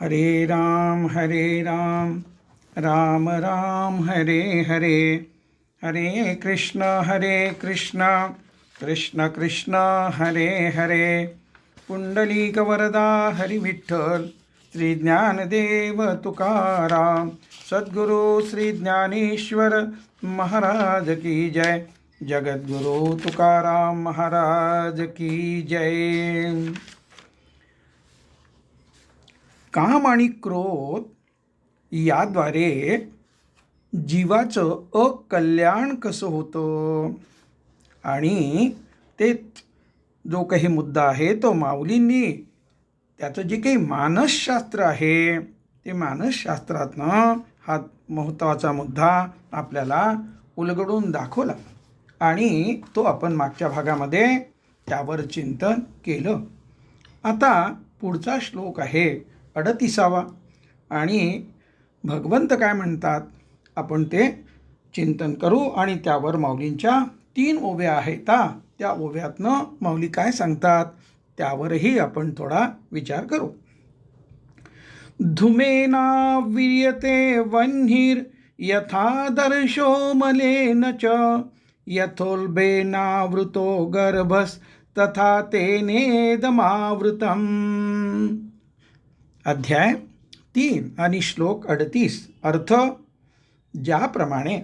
हरे राम राम राम हरे हरे, हरे कृष्ण कृष्ण कृष्ण हरे हरे. पुंडलीकवरदा हरी विठ्ठल, श्री ज्ञानदेव तुकाराम, सद्गुरु श्री ज्ञानेश्वर महाराज की जय. जगद्गुरु तुकाराम महाराज की जय. काम आणि क्रोध याद्वारे जीवाचं अकल्याण कसं होतं आणि ते जो काही मुद्दा आहे तो माऊलींनी त्याचं जे काही मानसशास्त्र आहे ते मानसशास्त्रातनं हा महत्त्वाचा मुद्दा आपल्याला उलगडून दाखवला आणि तो आपण मागच्या भागामध्ये त्यावर चिंतन केलं. आता पुढचा श्लोक आहे 38वा आणि भगवंत काय म्हणतात आपण ते चिंतन करू आणि त्यावर माऊलींच्या 3 ओव्या आहेत त्या ओव्यातनं माऊली काय सांगतात त्यावरही आपण थोडा विचार करू. धूमेना विर्यते वह्निर यथादर्शो मलेन च यथोल्बेनावृतो गर्भस तथा तेनेदमावृतम. अध्याय 3 आणि श्लोक 38. अर्थ: ज्याप्रमाणे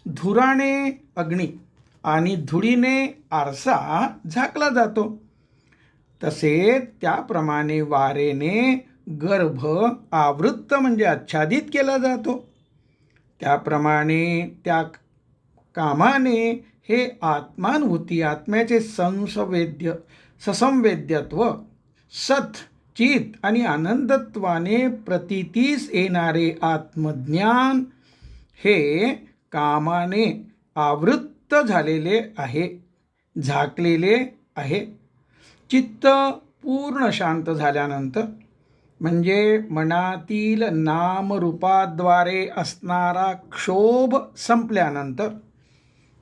धुराने अग्नी आणि धुळीने आरसा झाकला जातो तसे त्याप्रमाणे वारेने गर्भ आवृत्त म्हणजे आच्छादित केला जातो. त्याप्रमाणे त्या कामाने हे आत्मानुभूती आत्म्याचे ससंवेद्यत्व सत चित आणि आनंदत्वाने प्रतीतीस येणारे आत्मज्ञान हे कामाने आवृत्त झालेले आहे, झाकलेले आहे. चित्त पूर्ण शांत झाल्यानंतर म्हणजे मनातील नामरूपाद्वारे असणारा क्षोभ संपल्यानंतर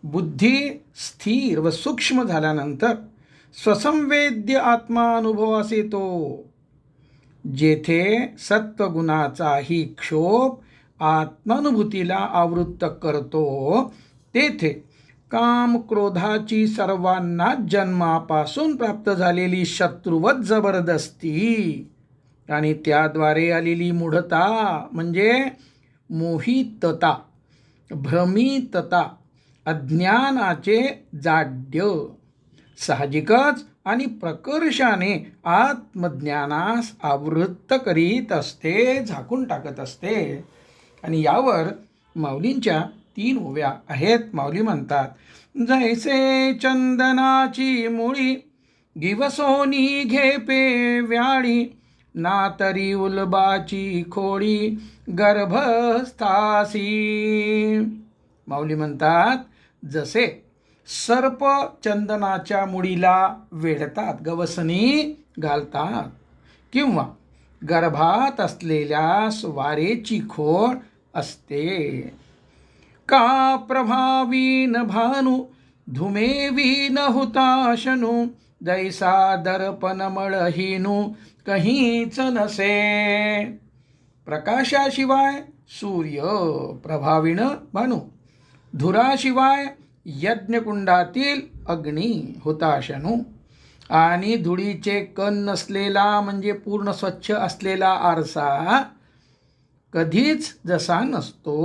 बुद्धी स्थिर व सूक्ष्म झाल्यानंतर स्वसंवेद्य आत्मानुभवास येतो. जेथे सत्वगुणाचाही क्षोभ आत्मानुभूतीला आवृत्त करतो तेथे काम क्रोधाची सर्वांना जन्मापासून प्राप्त झालेली शत्रुवत जबरदस्ती आणि त्याद्वारे आलेली मूढता म्हणजे मोहितता, भ्रमितता, अज्ञानाचे जाड्य साहजिकच आणि प्रकर्षाने आत्मज्ञानास आवृत्त करीत असते, झाकून टाकत असते. आणि यावर माऊलींच्या 3 ओव्या आहेत. माऊली म्हणतात: जैसे चंदनाची मुळी गिवसोनी घेपे व्याळी ना तरी उलबाची खोळी गर्भस्थासी. माऊली म्हणतात जसे सर्प चंदनाच्या मुळीला वेढतात, गवसणी घालतात किंवा गर्भात असलेल्या वारेची खोड असते. का प्रभावीन भानु धुमेवीन हुताशनु जैसा दर्पण मळहीनु कहीच नसे. प्रकाशाशिवाय सूर्य प्रभावीन भानु, धुराशिवाय यज्ञकुंडातील अग्नी हुताशनु आणि धुळीचे कण नसलेला म्हणजे पूर्ण स्वच्छ असलेला आरसा कधीच जसा नसतो.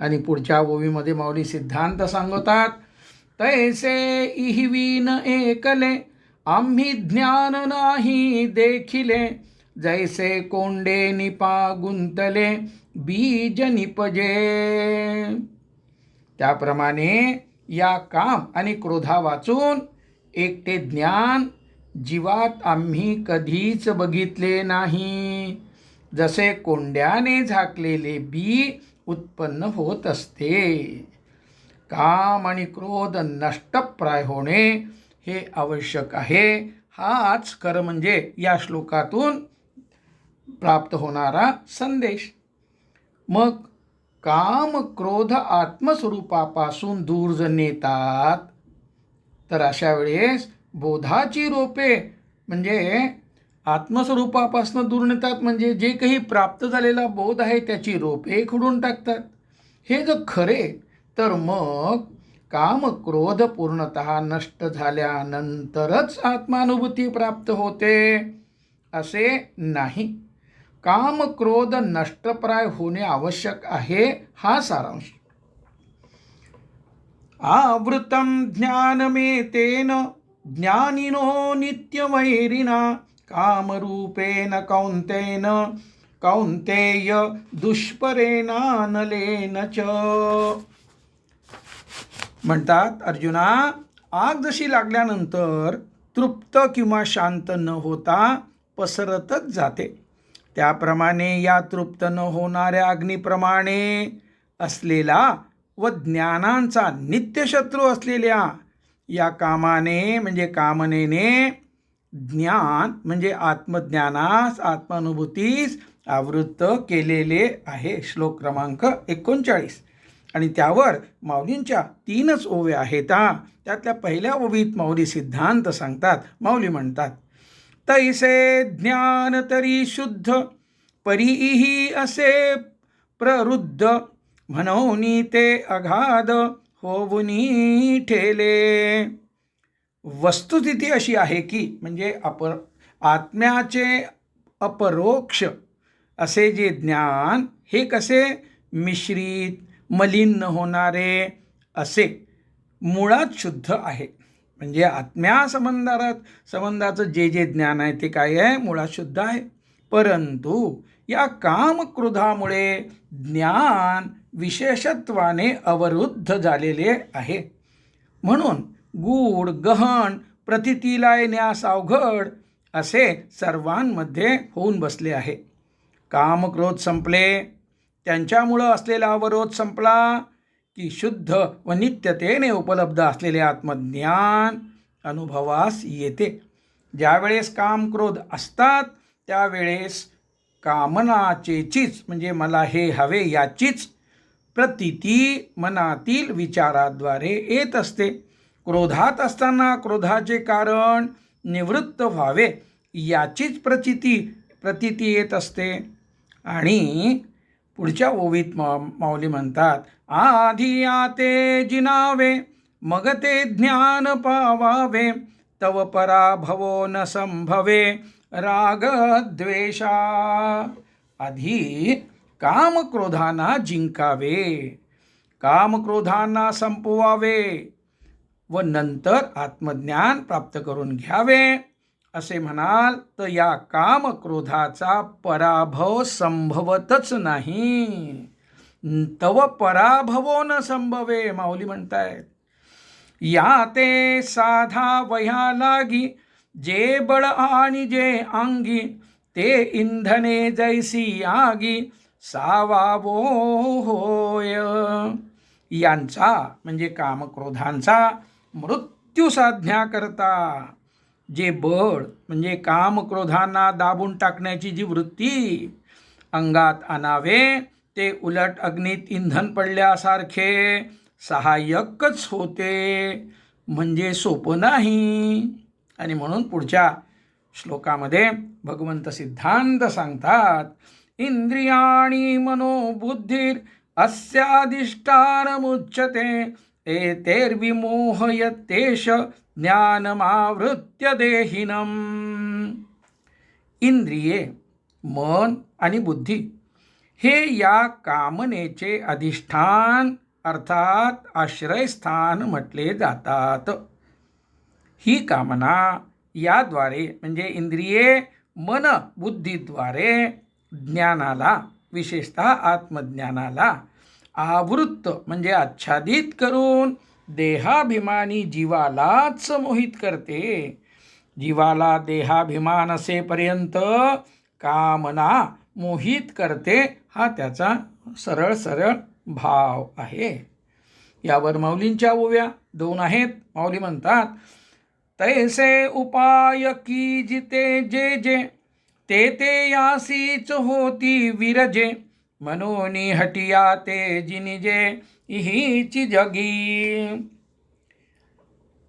आणि पुढच्या ओवीमध्ये माऊली सिद्धांत सांगतात: तैसे इहिवीन एकले आम्ही ज्ञान नाही देखिले जैसे कोंडे निपा गुंतले बीज निपजे. त्याप्रमाणे या काम आणि क्रोधा वाचून एकटे ज्ञान जीवात आम्ही कधीच बघितले नाही. जसे कोंड्याने झाकलेले बी उत्पन्न होत असते. काम आणि क्रोध नष्टप्राय होणे हे आवश्यक आहे. हाच खरं म्हणजे या श्लोकातून प्राप्त होणारा संदेश. मग काम क्रोध आत्मस्वरूपापासून दूर नेतात तर अशा वेळेस बोधाची रोपे म्हणजे आत्मस्वरूपापासून दूर नेतात म्हणजे जे काही प्राप्त झालेला बोध आहे त्याची रोपे खुडून टाकतात. हे जर खरे तर मग काम क्रोध पूर्णतः नष्ट झाल्यानंतरच आत्मानुभूती प्राप्त होते असे नाही. काम क्रोध नष्टप्राय होणे आवश्यक आहे हा सारांश. आवृतं ज्ञानमेतेन ज्ञानिनो नित्यवैरिणा कामरूपेण कौन्तेय दुष्परेणानलेन च. म्हणतात अर्जुना, आग जशी लागल्यानंतर तृप्त किंवा शांत न होता पसरतच जाते, त्याप्रमाणे या तृप्त न होणाऱ्या अग्नीप्रमाणे असलेला व ज्ञानांचा नित्यशत्रू असलेल्या या कामाने म्हणजे कामनेने ज्ञान म्हणजे आत्मज्ञानास आत्मानुभूतीस आवृत्त केलेले आहे. श्लोक क्रमांक 39. आणि त्यावर माऊलींच्या 3च ओव्या आहेत. त्यातल्या पहिल्या ओवीत माऊली सिद्धांत सांगतात. माऊली म्हणतात, तैसे ज्ञान तरी शुद्ध परीही असे प्रवृद्ध म्हणून ते अगाध होऊनी ठेले. वस्तुस्थिती अशी आहे की म्हणजे आत्म्याचे अपरोक्ष असे जे ज्ञान हे कसे मिश्रित मलिन न होणारे असे मुळात शुद्ध आहे. म्हणजे आत्म्या संबंधाचं जे ज्ञान आहे ते काय आहे, मुळात शुद्ध आहे. परंतु या कामक्रोधामुळे ज्ञान विशेषत्वाने अवरुद्ध झालेले आहे. म्हणून गूढ गहन प्रतीतीला येण्यास अवघड असे सर्वांमध्ये होऊन बसले आहे. कामक्रोध संपले, त्यांच्यामुळं असलेला अवरोध संपला की शुद्ध व नित्यतेने उपलब्ध असलेले आत्मज्ञान अनुभवास येते. ज्यावेळेस कामक्रोध असतात त्यावेळेस कामनाचेचीच म्हणजे मला हे हवे याचीच प्रतीती मनातील विचाराद्वारे येत असते. क्रोधात असताना क्रोधाचे कारण निवृत्त व्हावे याचीच प्रतीती येत असते. आणि पुढच्या ओवीत माऊली म्हणतात, आधी आते जिनावे मग ते ज्ञान पावावे तव पराभवो न संभवे राग द्वेषा. आधी कामक्रोधांना जिंकावे, कामक्रोधांना संपवावे व नंतर आत्मज्ञान प्राप्त करून घ्यावे असे म्हणाल तर या कामक्रोधाचा पराभव संभवतच नाही. तव पराभवो न संभवे माऊली म्हणतायत. या ते साधा वह्या लागी जे बळ आणि जे अंगी ते इंधने जैसी आगी सावावो होय. यांचा म्हणजे कामक्रोधांचा मृत्यू साधण्याकरता जे बळ म्हणजे कामक्रोधांना दाबून टाकण्याची जी वृत्ती अंगात आणावे ते उलट अग्नीत इंधन पडल्यासारखे सहाय्यकच होते, म्हणजे सोपं नाही. आणि म्हणून पुढच्या श्लोकामध्ये भगवंत सिद्धांत सांगतात, इंद्रियाणी मनोबुद्धीर अस्याधिष्ठानमुच्यते एतेर्विमोहयतेष ज्ञानमावृत्य देहिनम. इंद्रिये, मन आणि बुद्धी हे या कामनेचे अधिष्ठान अर्थात आश्रयस्थान म्हटले जातात. ही कामना याद्वारे म्हणजे इंद्रिये मन बुद्धीद्वारे ज्ञानाला विशेषतः आत्मज्ञानाला आवृत्त म्हणजे आच्छादित करून देहाभिमानी जीवालाच मोहित करते. जीवाला देहाभिमान असेपर्यंत कामना मोहित करते हा त्याचा सरळ भाव आहे. यावर माऊलींच्या ओव्या 2 आहेत. माऊली म्हणतात, तैसे उपाय की जिते जे जे ते ते यासीच होती विरजे मनोनी हटिया ते जिनिजे हीची जगी.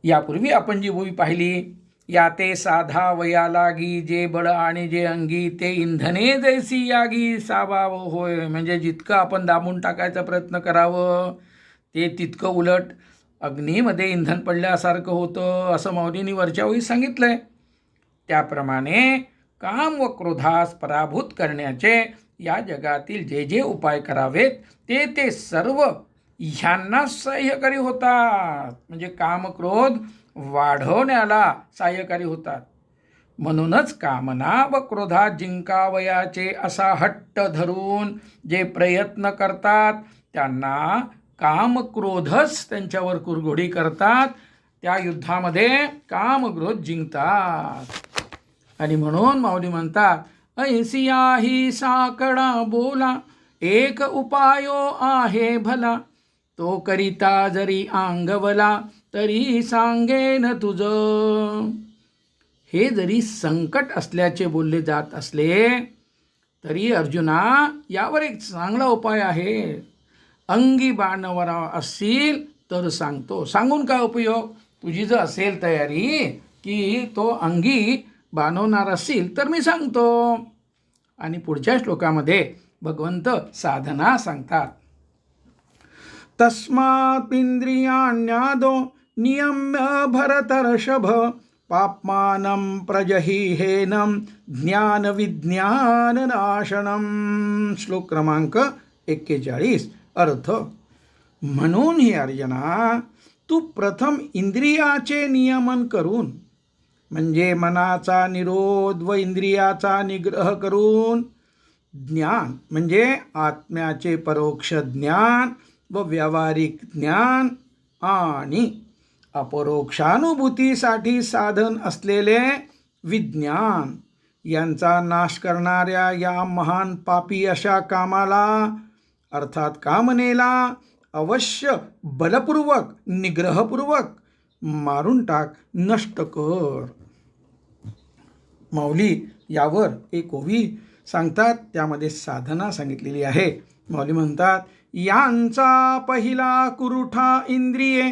यापूर्वी आपण जी ओवी पाहिली या ते साधा वया लागी, जे बळ आणि जे अंगी, ते इंधने जैसी यागी सावाव होय. म्हणजे जितकं आपण दाबून टाकायचा प्रयत्न करावं ते तितकं उलट अग्नीमध्ये इंधन पडल्यासारखं होतं, असं माऊलींनी वरच्या ओळीत सांगितलंय. त्याप्रमाणे काम व क्रोधास पराभूत करण्याचे या जगातील जे जे उपाय करावेत ते ते सर्व ह्यांना सहाय्यकारी होतात. म्हणजे काम क्रोध वाढवण्याला सहाय्यकारी होतात. म्हणूनच कामना व क्रोधात जिंकावयाचे असा हट्ट धरून जे प्रयत्न करतात त्यांना काम क्रोधच त्यांच्यावर कुरघोडी करतात. त्या युद्धामध्ये काम क्रोध जिंकतात. आणि म्हणून माऊली म्हणतात ऐसिया ही साकडा बोला, एक उपायो आहे भला, तो करिता जरी आंगवला तरी सांगेन तुझं. हे जरी संकट असल्याचे बोलले जात असले तरी अर्जुना यावर एक चांगला उपाय आहे. अंगी बाणवरा असतील तर सांगतो. सांगून काय उपयोग? तुझी जर असेल तयारी की तो अंगी बाणवणार असेल तर मी सांगतो. आणि पुढच्या श्लोकामध्ये भगवंत साधना सांगतात. तस्मात् इंद्रियाण्यादो नियम्य भरतर्षभ, पाप्मानं प्रजहिहेनं ज्ञान विज्ञान नाशनम. श्लोक क्रमांक 41. अर्थ. म्हणून हे अर्जुना, तू प्रथम इंद्रियाचे नियमन करून, म्हणजे मनाचा निरोध व इंद्रियाचा निग्रह करून, ज्ञान म्हणजे आत्म्याचे परोक्ष ज्ञान व व्यावहारिक ज्ञान आणि अपरोक्षानुभूतीसाठी साधन असलेले विज्ञान यांचा नाश करणाऱ्या या महान पापी अशा कामाला अर्थात कामनेला अवश्य बलपूर्वक निग्रहपूर्वक मारून टाक, नष्ट कर. माऊली यावर एक ओवी सांगतात, त्यामध्ये साधना सांगितलेली आहे. माऊली म्हणतात यांचा पहिला कुरुठा इंद्रिये,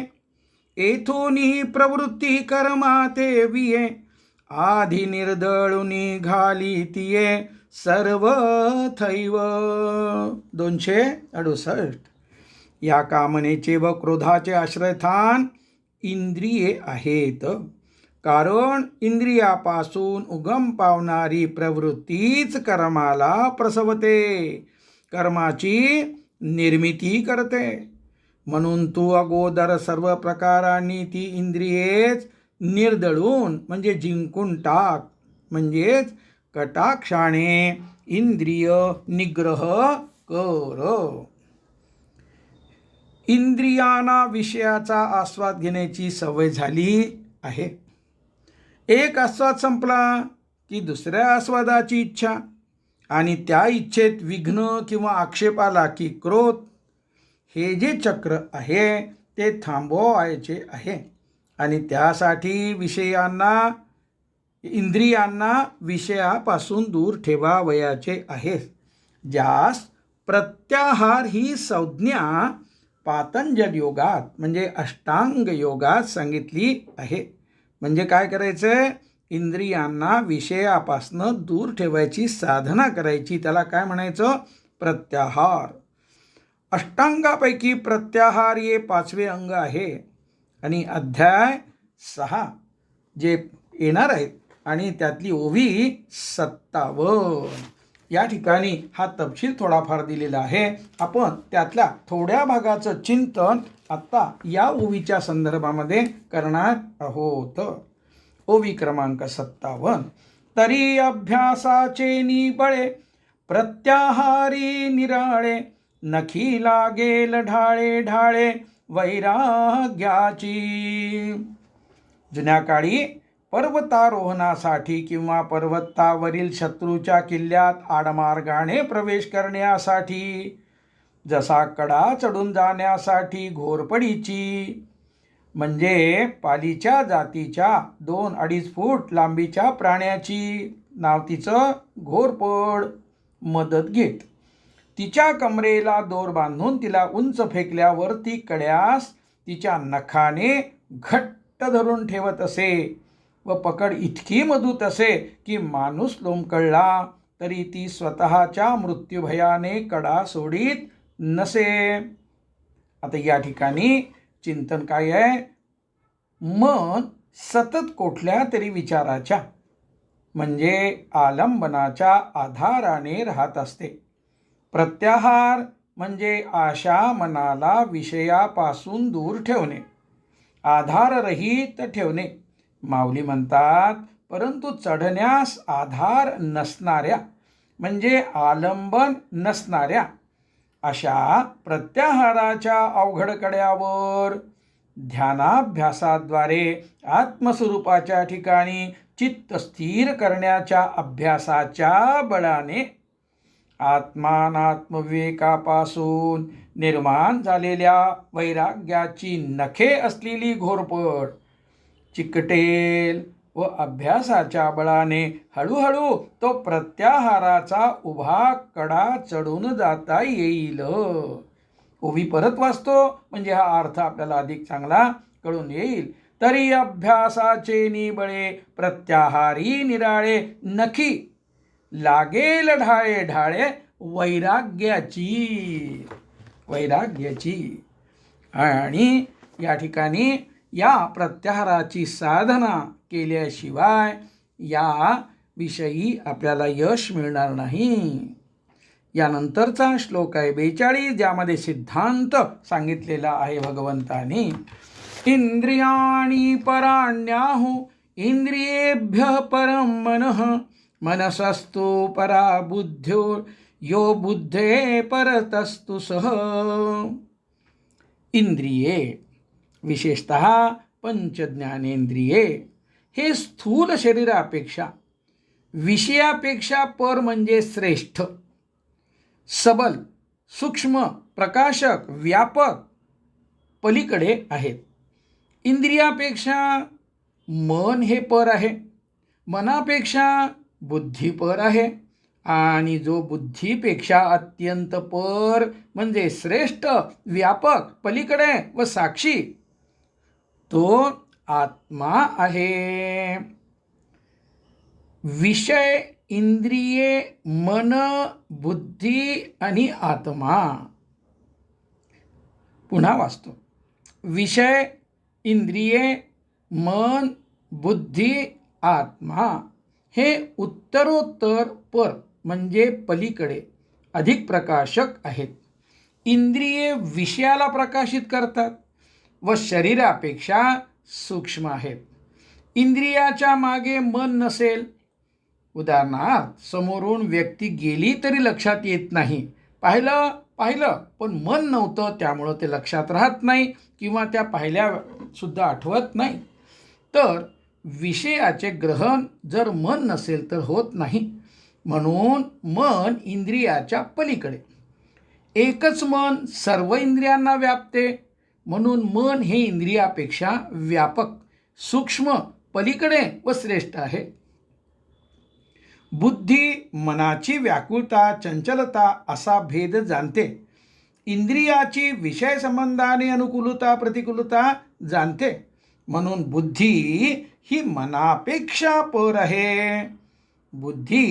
येथूनी प्रवृत्ती कर्मा ते विये, आधी निर्दळुनी घाली तिये सर्व थैव. 268. या कामनेचे व क्रोधाचे आश्रयस्थान इंद्रिये आहेत. कारण इंद्रियापासून उगम पावणारी प्रवृत्तीच कर्माला प्रसवते, कर्माची निर्मिती करते. म्हणून तू अगोदर सर्व प्रकारांनी ती इंद्रियेच निर्दळून म्हणजे जिंकून टाक. म्हणजेच कटाक्षाने इंद्रिय निग्रह कर. इंद्रियांना विषयाचा आस्वाद घेण्याची सवय झाली आहे. एक आस्वाद संपला की दुसऱ्या आस्वादाची इच्छा, आणि त्या इच्छेत विघ्न किंवा आक्षेप आला की क्रोध. हे जे चक्र आहे ते थांबवायचे आहे, आणि त्यासाठी इंद्रियांना विषयापासून दूर ठेवावयाचे आहे. ज्यास प्रत्याहार ही संज्ञा पातंजल योगात म्हणजे अष्टांग योगात सांगितली आहे. म्हणजे काय करायचं? इंद्रियांना विषयापासून दूर ठेवायची साधना करायची. त्याला काय म्हणायचं? प्रत्याहार. अष्टांगापैकी प्रत्याहार हे 5वे अंग आहे. आणि अध्याय 6 जे येणार आहेत आणि त्यातली ओवी 57. या ठिकाणी हा तपशील थोडाफार दिलेला आहे. आपण त्यातल्या थोड्या भागाचं चिंतन आता या ओवीच्या संदर्भामध्ये करणार आहोत. ओवी क्रमांक 57. तरी अभ्यासाचे निबळे, प्रत्याहारी निराळे, नखी लागेल ढाळे ढाळे वैराग्याची. जुन्या काळी पर्वतारोहणासाठी किंवा पर्वतावरील शत्रूच्या किल्ल्यात आडमार्गाने प्रवेश करण्यासाठी, जसा कडा चढून जाण्यासाठी घोरपडीची म्हणजे पालीच्या जातीच्या 2-2.5 फूट लांबीच्या प्राण्याची, नाव तिचं घोरपड, मदत घेत. तिच्या कमरेला दोर बांधून तिला उंच फेकल्यावर ती कड्यास तिच्या नखाने घट्ट धरून ठेवत असे. व पकड इतकी मजबूत असे की माणूस लोंबकळला तरी ती स्वतःच्या मृत्यूभयाने कडा सोडीत नसे. आता या ठिकाणी चिंतन काय आहे? मन सतत कुठल्या तरी विचाराच्या म्हणजे आलंबनाच्या आधाराने राहत असते. प्रत्याहार म्हणजे आशा मनाला विषयापासून दूर ठेवणे, आधाररहित ठेवणे. माऊली म्हणतात, परंतु चढण्यास आधार नसणाऱ्या म्हणजे आलंबन नसणाऱ्या अशा प्रत्याहाराच्या अवघड कड्यावर ध्यानाभ्यासाद्वारे आत्मस्वरूपाच्या ठिकाणी चित्त स्थिर करण्याच्या अभ्यासाच्या बळाने आत्मानात्मविवेकापासून निर्माण झालेल्या वैराग्याची नखे असलेली घोरपड चिकटेल व अभ्यासाच्या बळाने हळूहळू तो प्रत्याहाराचा उभा कडा चढून जाता येईल. उभी परत वाचतो म्हणजे हा अर्थ आपल्याला अधिक चांगला कळून येईल. तरी अभ्यासाचे निबळे प्रत्याहारी निराळे नखी लागेल ढाळे ढाळे वैराग्याची. आणि या ठिकाणी या प्रत्याहाराची साधना केल्याशिवाय या विषयी आपल्याला यश मिळणार नाही. यानंतरचा श्लोक आहे 42, ज्यामध्ये सिद्धांत सांगितलेला आहे भगवंतानी. इंद्रियाणि पराण्याहु इंद्रियेभ्यः परं मनः मनसस्तु परा बुद्ध्यो यो बुद्धे परतस्तु सः. इंद्रिये विशेषतः पंचज्ञानेंद्रिये हे स्थूल शरीरापेक्षा विषयापेक्षा पर म्हणजे श्रेष्ठ, सबल, सूक्ष्म, प्रकाशक, व्यापक पलीकडे आहेत. इंद्रियापेक्षा मन हे पर आहे, मनापेक्षा बुद्धी पर आहे आणि जो बुद्धीपेक्षा अत्यंत पर म्हणजे श्रेष्ठ, व्यापक, पलीकडे व साक्षी तो आत्मा आहे. विषय, इंद्रिये, मन, बुद्धी आणि आत्मा. पुन्हा वाचतो. विषय, इंद्रिये, मन, बुद्धी, आत्मा हे उत्तरोत्तर पर म्हणजे पलीकडे अधिक प्रकाशक आहेत. इंद्रिये विषयाला प्रकाशित करतात व शरीरापेक्षा सूक्ष्म आहेत. इंद्रियाच्या मागे मन नसेल, उदाहरणार्थ समोरून व्यक्ती गेली तरी लक्षात येत नाही, पाहिलं पण मन नव्हतं त्यामुळं ते लक्षात राहत नाही किंवा त्या पाहिल्या सुद्धा आठवत नाही. तर विषयाचे ग्रहण जर मन नसेल तर होत नाही. म्हणून मन इंद्रियाच्या पलीकडे. एकच मन सर्व इंद्रियांना व्यापते, म्हणून मन हे इंद्रियापेक्षा व्यापक, सूक्ष्म, पलीकडे व श्रेष्ठ आहे. बुद्धी मनाची व्याकुळता, चंचलता असा भेद जाणते. इंद्रियाची विषय संबंधाने अनुकूलता, प्रतिकूलता जाणते. म्हणून बुद्धी ही मनापेक्षा पर आहे. बुद्धी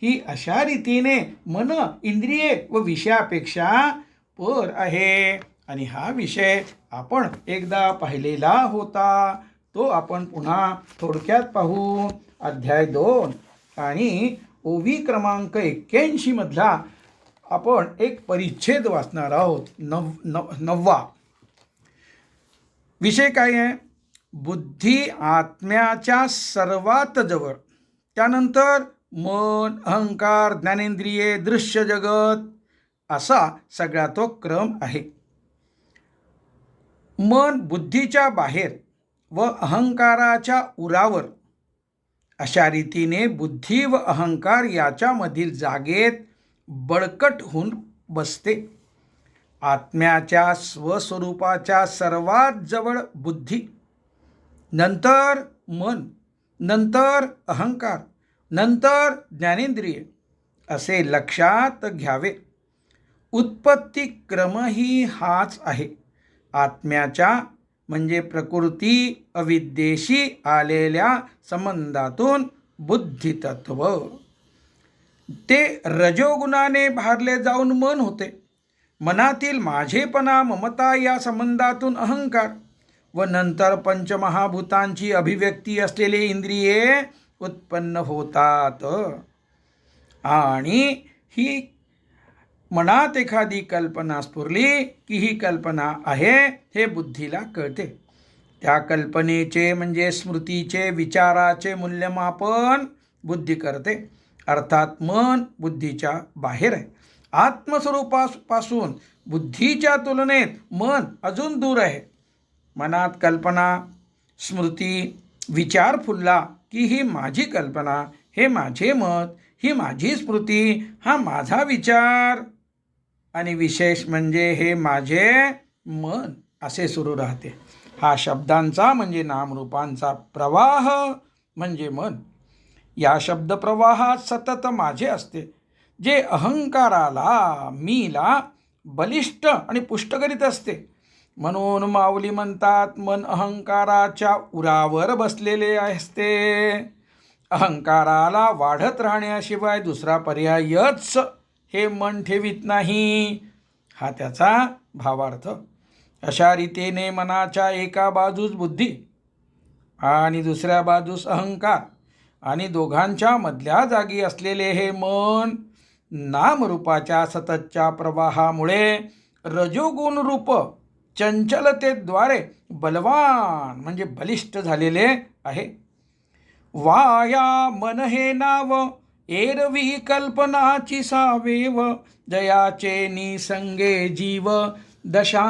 ही अशा रीतीने मन, इंद्रिये व विषयापेक्षा पर आहे. आणि हा विषय आपण एकदा पाहिलेला होता, तो आपण पुन्हा थोडक्यात पाहू. अध्याय 2 आणि ओवी क्रमांक 81 मधला आपण एक परिच्छेद वाचणार आहोत. 9वा विषय काय आहे? बुद्धी आत्म्याच्या सर्वात जवळ, त्यानंतर मन, अहंकार, ज्ञानेंद्रिये, दृश्य जगत असा सगळा तो क्रम आहे. मन बुद्धीच्या बाहेर व अहंकाराच्या उरावर अशा रीतीने बुद्धी व अहंकार याच्यामधील जागेत बळकट होऊन बसते. आत्म्याच्या स्वस्वरूपाच्या सर्वात जवळ बुद्धी, नंतर मन, नंतर अहंकार, नंतर ज्ञानेंद्रिय असे लक्षात घ्यावे. उत्पत्ती क्रमही हाच आहे. आत्म्याच्या म्हणजे प्रकृती अविद्येशी आलेल्या संबंधातून बुद्धितत्व. ते रजोगुणाने भारले जाऊन मन होते. मनातील माझेपणा ममता या संबंधातून अहंकार व नंतर पंचमहाभूतांची अभिव्यक्ती असलेले इंद्रिये उत्पन्न होतात. आणि ही मनात एखादी कल्पना स्फुरली की ही कल्पना आहे हे बुद्धीला कळते. त्या कल्पनेचे म्हणजे स्मृतीचे विचाराचे मूल्यमापन बुद्धी करते. अर्थात मन बुद्धीच्या बाहेर आहे. आत्मस्वरूपापासून बुद्धीच्या तुलनेत मन अजून दूर आहे. मनात कल्पना स्मृती विचार फुलला की ही माझी कल्पना, हे माझे मत, ही माझी स्मृती, हा माझा विचार आणि विशेष म्हणजे हे माझे मन असे सुरू राहते. हा शब्दांचा म्हणजे नामरूपांचा प्रवाह म्हणजे मन. या शब्दप्रवाहात सतत माझे असते, जे अहंकाराला मीला बलिष्ठ आणि पुष्ट करीत असते. म्हणून माऊली म्हणतात, मन अहंकाराच्या उरावर बसलेले असते. अहंकाराला वाढत राहण्याशिवाय दुसरा पर्यायच हे मन ठेवीत नाही. हा त्याचा भावार्थ. अशा रीतीने मनाच्या एका बाजूस बुद्धी आणि दुसऱ्या बाजूस अहंकार आणि दोघांच्या मधल्या जागी असलेले हे मन नामरूपाच्या सततच्या प्रवाहामुळे रजोगुण रूप चंचलतेद्वारे बलवान म्हणजे बलिष्ठ झालेले आहे. वाया मन हे नाव एरवी कल्पनाची सावेव, जयाचे निसंगे जीव दशा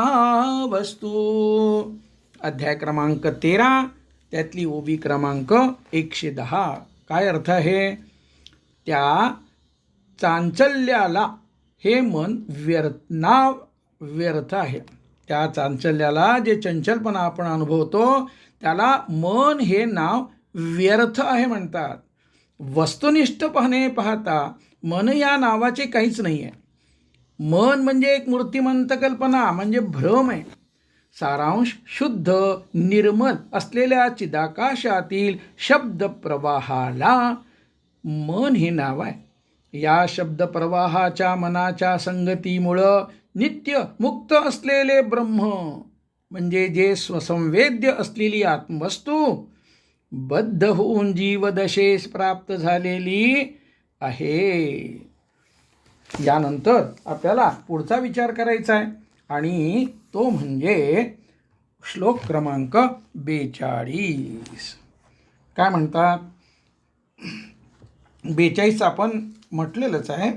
वस्तू. अध्याय क्रमांक 13 त्यातली ओवी क्रमांक 110. काय अर्थ आहे? त्या चांचल्याला हे मन व्यर्थ आहे. त्या चांचल्याला जे चंचलपणा आपण अनुभवतो त्याला मन हे नाव व्यर्थ आहे म्हणतात. वस्तुनिष्ठपणे पाहता मन या नावाचे काहीच नाही आहे. मन म्हणजे एक मूर्तिमंत कल्पना म्हणजे भ्रम आहे. सारांश शुद्ध निर्मल असलेल्या चिदाकाशातील शब्दप्रवाहाला मन हे नाव आहे. या शब्दप्रवाहाच्या मनाच्या संगतीमुळं नित्य मुक्त असलेले ब्रह्म म्हणजे जे स्वसंवेद्य असलेली आत्मवस्तू बद्ध होऊन जीवदशेस प्राप्त झालेली आहे. यानंतर आपल्याला पुढचा विचार करायचा आहे आणि तो म्हणजे श्लोक क्रमांक 42. काय म्हणतात? 42 आपण म्हटलेलंच आहे.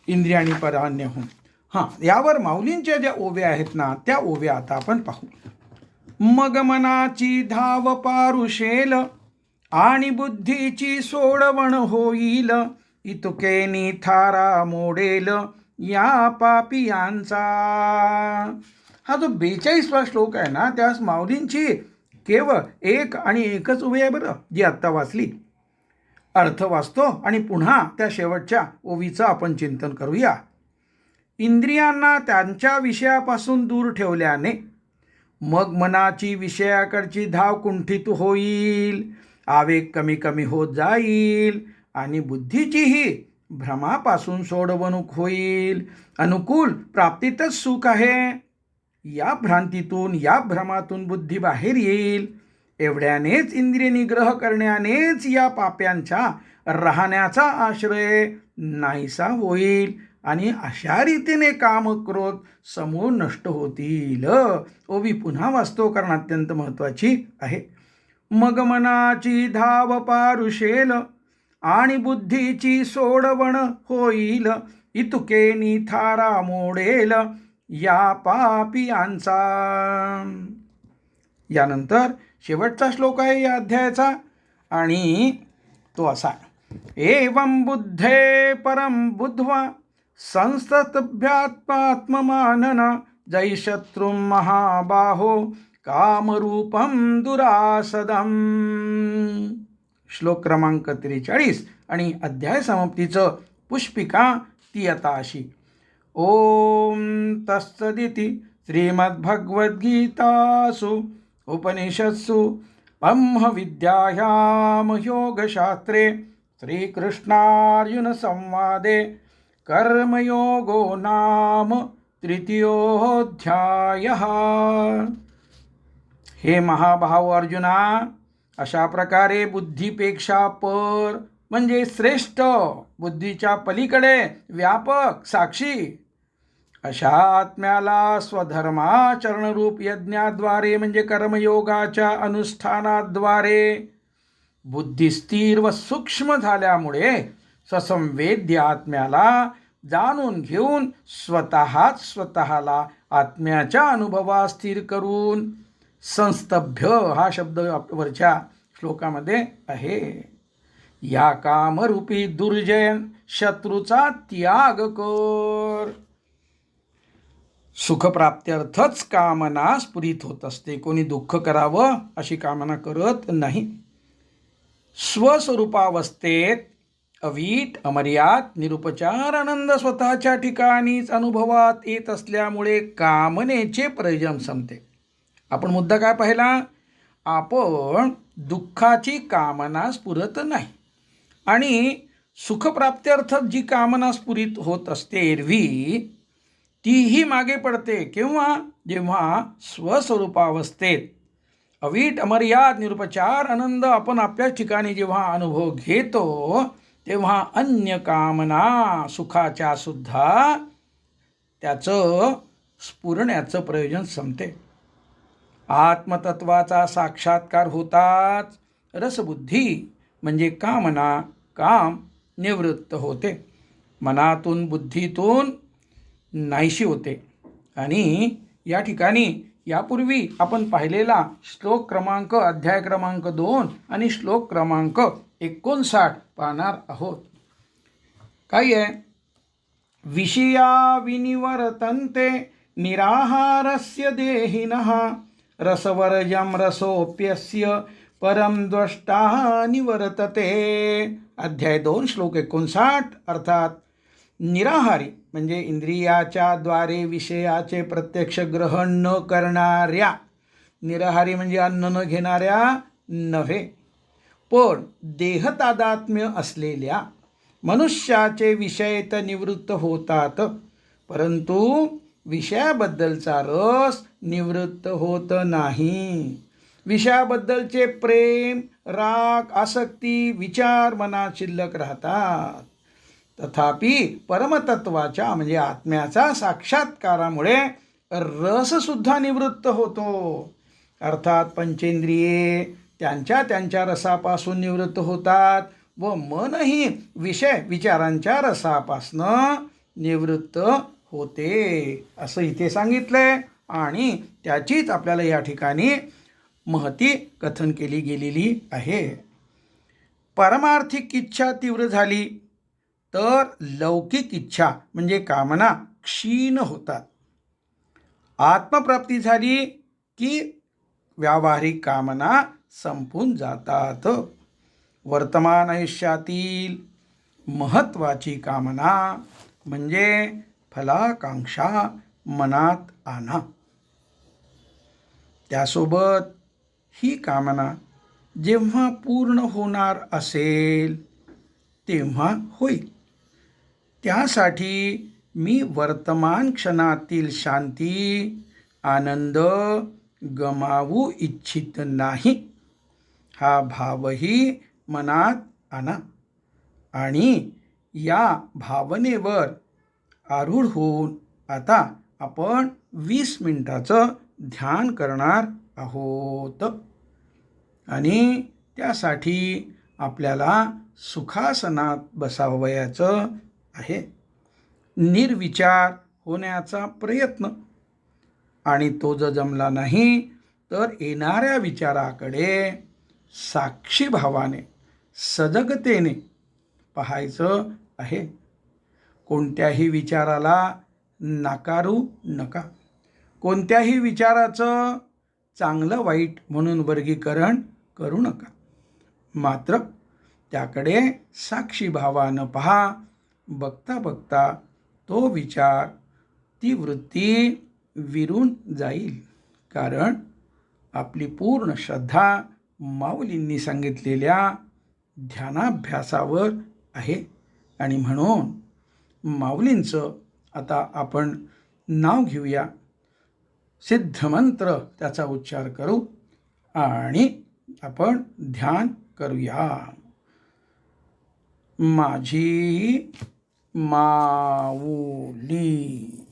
इंद्रियाणी परान्यहून. यावर माऊलींच्या ज्या ओव्या आहेत ना त्या ओव्या आता आपण पाहू. मग मनाची धाव पारुशेल आणि बुद्धीची सोडवण होईल, इतुके निथारा मोडेल या पापियांचा. हा जो 42वा श्लोक आहे ना त्यास माऊलींची केवळ एक आणि एकच ओवी आहे बरं, जी आत्ता वाचली. अर्थ वाचतो आणि पुन्हा त्या शेवटच्या ओवीचं आपण चिंतन करूया. इंद्रियांना त्यांच्या विषयापासून दूर ठेवल्याने मग मनाची विषयाकडची धाव कुंठित होईल, आवेग कमी कमी होत जाईल आणि बुद्धीचीही भ्रमापासून सोडवणूक होईल. अनुकूल प्राप्तीतच सुख आहे. या भ्रांतीतून या भ्रमातून बुद्धी बाहेर येईल. एवढ्यानेच इंद्रिय निग्रह करण्यानेच या पाप्यांच्या राहण्याचा आश्रय नाहीसा होईल आणि अशा रीतीने काम क्रोध समूळ नष्ट होतील. ओवी पुन्हा वाचतो कारण अत्यंत महत्त्वाची आहे. मग मनाची धाव पारुशेल आणि बुद्धीची सोडवण होईल, इतुके निथारा मोडेल या पापियांचा. यानंतर शेवटचा श्लोक आहे या अध्यायाचा आणि तो असा: एवं बुद्धे परम बुद्ध्वा संस्तभ्यात्मात्ममानन जै शत्रु महाबाहो कामरूपम दुरासदम. श्लोक क्रमांक 43 आणि अध्याय समाप्तीचं पुष्पिका ती आता अशी: ओम तत्सदिति श्रीमद्भगवद्गीतासु उपनिषत्सु ब्रह्मविद्यायां योगशास्त्रे श्रीकृष्णार्जुनसंवादे कर्मयोगो नाम तृतीयोऽध्यायः। हे महाभाव अर्जुना, अशा प्रकारे बुद्धीपेक्षा पर म्हणजे श्रेष्ठ, बुद्धीच्या पलीकडे व्यापक साक्षी अशा आत्म्याला स्वधर्माचरणरूप यज्ञाद्वारे म्हणजे कर्मयोगाच्या अनुष्ठानाद्वारे बुद्धी स्थिर व सूक्ष्म झाल्यामुळे ससंवेद्य आत्म्याला जाणून घेऊन स्वतःला आत्म्याच्या अनुभवात स्थिर करून संस्तभ्य हा शब्द वरच्या श्लोकामध्ये आहे. या कामरूपी दुर्जय शत्रूचा त्याग कर. सुखप्राप्त्यर्थच कामना स्फुरित होत असते. कोणी दुःख करावं अशी कामना करत नाही. स्वस्वरूपावस्थेत अवीट अमर्याद निरुपचार आनंद स्वतःच्या ठिकाणीच अनुभवात येत असल्यामुळे कामनेचे प्रयोजन संपते. आपण मुद्दा काय पाहिला? आपण दुःखाची कामना स्फुरत नाही आणि सुखप्राप्त्यर्थ जी कामना स्फुरित होत असते एरवी तीही मागे पडते. केव्हा? जेव्हा स्वस्वरूपावस्थेत अवीट अमर्याद निरुपचार आनंद आपण आपल्या ठिकाणी जेव्हा अनुभव घेतो तेव्हा अन्य कामना सुखाच्या सुद्धा त्याचं स्फुरण्याचं प्रयोजन संपते. आत्मतत्वाचा साक्षात्कार होताच रसबुद्धी म्हणजे कामना काम निवृत्त होते, मनातून बुद्धीतून नाहीशी होते. आणि या ठिकाणी यापूर्वी आपण पाहिलेला श्लोक क्रमांक अध्याय क्रमांक 2 आणि श्लोक क्रमांक 59 पाहणार आहोत. काय आहे? विषया विनिवर्तन्ते निराहारस्य देहिनः रसवर्जं रसोप्यस्य परम द्रष्टा निवर्तते. अध्याय 2 श्लोक 59. अर्थात निराहारी म्हणजे इंद्रियाच्या द्वारे विषयाचे प्रत्यक्ष ग्रहण न करणाऱ्या, निराहारी म्हणजे अन्न न घेणाऱ्या नव्हे, पण देहतादात्म्य असलेल्या मनुष्याचे विषय तर निवृत्त होतात, परंतु विषयाबद्दलचा रस निवृत्त होत नाही. विषयाबद्दलचे प्रेम राग आसक्ती विचार मनात शिल्लक राहतात. तथापि परमतत्वाच्या म्हणजे आत्म्याच्या साक्षात्कारामुळे रससुद्धा निवृत्त होतो. अर्थात पंचेंद्रिये त्यांच्या रसापासून निवृत्त होतात व मनही विषय विचारांच्या रसापासून निवृत्त होते असं इथे सांगितलंय. आणि त्याचीच आपल्याला या ठिकाणी महती कथन केली गेलेली आहे. पारमार्थिक इच्छा तीव्र झाली तर लौकिक इच्छा म्हणजे कामना क्षीण होतात. आत्मप्राप्ती झाली की व्यावहारिक कामना संपून जातात. वर्तमान आयुष्यातील महत्त्वाची कामना म्हणजे फलाकांक्षा मनात आणा. त्यासोबत ही कामना जेव्हा पूर्ण होणार असेल तेव्हा होईल. त्यासाठी मी वर्तमान क्षणातील शांती आनंद गमावू इच्छित नाही हा भावही मनात आणा आणि या भावनेवर आरूढ होऊन आता आपण 20 मिनिटाचं ध्यान करणार आहोत. आणि त्यासाठी आपल्याला सुखासनात बसावयाचं आहे. निर्विचार होण्याचा प्रयत्न आणि तो जर जमला नाही तर येणाऱ्या विचाराकडे साक्षी भावाने सजगतेने पाहायचं आहे. कोणत्याही विचाराला नाकारू नका. कोणत्याही विचाराचं चांगलं वाईट म्हणून वर्गीकरण करू नका. मात्र त्याकडे साक्षी भावानं पहा. बघता बघता तो विचार ती वृत्ती विरून जाईल, कारण आपली पूर्ण श्रद्धा माऊलींनी सांगितलेल्या ध्यानाभ्यासावर आहे. आणि म्हणून माऊलींचं आता आपण नाव घेऊया, सिद्धमंत्र त्याचा उच्चार करू आणि आपण ध्यान करूया. माझी माऊली.